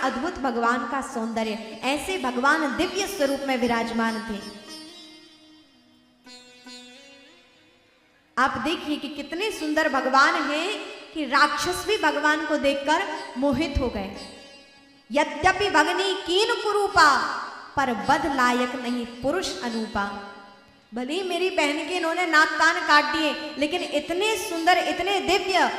अद्भुत भगवान का सौंदर्य, ऐसे भगवान दिव्य स्वरूप में विराजमान थे। आप देखिए कि कितने सुंदर भगवान हैं कि राक्षस भी भगवान को देखकर मोहित हो गए। यद्यपि भगनी कीन कुरूपा, पर बध लायक नहीं पुरुष अनूपा। भले मेरी बहन के इन्होंने नाक कान काट दिए, लेकिन इतने सुंदर, इतने दिव्य,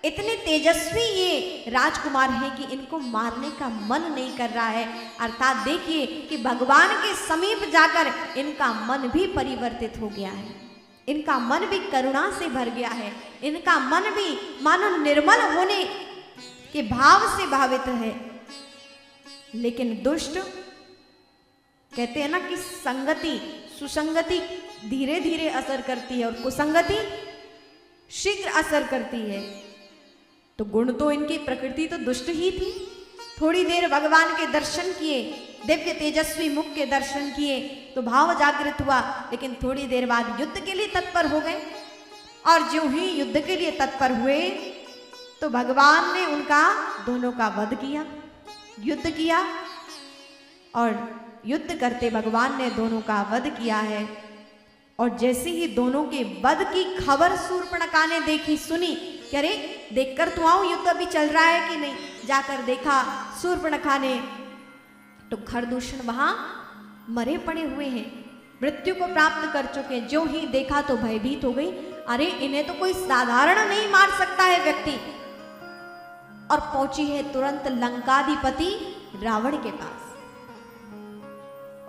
इतने तेजस्वी ये राजकुमार हैं कि इनको मारने का मन नहीं कर रहा है। अर्थात देखिए कि भगवान के समीप जाकर इनका मन भी परिवर्तित हो गया है, इनका मन भी करुणा से भर गया है, इनका मन भी मानो निर्मल होने के भाव से भावित है। लेकिन दुष्ट कहते हैं ना कि संगति, सुसंगति धीरे धीरे असर करती है और कुसंगति शीघ्र असर करती है। तो गुण तो इनकी प्रकृति तो दुष्ट ही थी। थोड़ी देर भगवान के दर्शन किए, दिव्य तेजस्वी मुख के दर्शन किए तो भाव जागृत हुआ, लेकिन थोड़ी देर बाद युद्ध के लिए तत्पर हो गए। और जो ही युद्ध के लिए तत्पर हुए तो भगवान ने उनका दोनों का वध किया, युद्ध किया। और युद्ध करते भगवान ने दोनों का वध किया है। और जैसे ही दोनों के वध की खबर शूर्पणखा ने देखी, सुनी कि अरे देखकर तो आऊं युद्ध अभी चल रहा है कि नहीं। जाकर देखा शूर्पणखा ने तो खरदूषण वहां मरे पड़े हुए हैं, मृत्यु को प्राप्त कर चुके हैं। जो ही देखा तो भयभीत हो गई, अरे इन्हें तो कोई साधारण नहीं मार सकता है व्यक्ति। और पहुंची है तुरंत लंकाधिपति रावण के पास।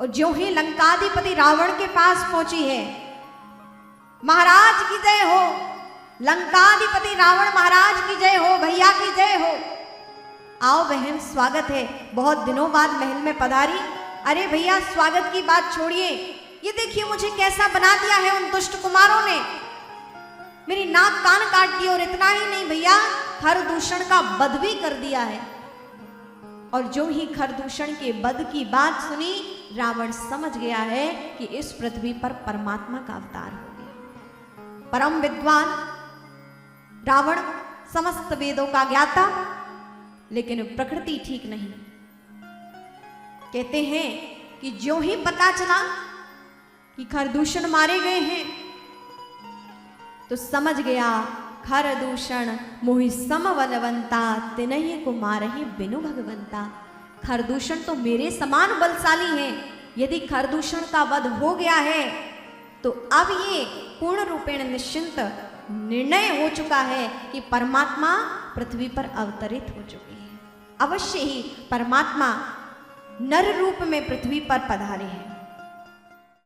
और जो ही लंकाधिपति रावण के पास पहुंची है, महाराज की जय हो, लंकाधिपति रावण महाराज की जय हो, भैया की जय हो। आओ बहन, स्वागत है, बहुत दिनों बाद महल में पधारी। अरे भैया स्वागत की बात छोड़िए, ये देखिए मुझे कैसा बना दिया है उन दुष्ट कुमारों ने, मेरी नाक कान काट दी। और इतना ही नहीं भैया, खरदूषण का वध भी कर दिया है। और जो ही खरदूषण के वध की बात सुनी, रावण समझ गया है कि इस पृथ्वी पर परमात्मा का अवतार हो गया। परम विद्वान रावण, समस्त वेदों का ज्ञाता, लेकिन प्रकृति ठीक नहीं। कहते हैं कि जो ही पता चला कि खरदूषण मारे गए हैं तो समझ गया खरदूषण मोहि समबलवंता, तिनहि को मारहि बिनु भगवंता। खरदूषण तो मेरे समान बलशाली हैं। यदि खरदूषण का वध हो गया है तो अब ये पूर्ण रूपेण निश्चिंत निर्णय हो चुका है कि परमात्मा पृथ्वी पर अवतरित हो चुके हैं। अवश्य ही परमात्मा नर रूप में पृथ्वी पर पधारे हैं।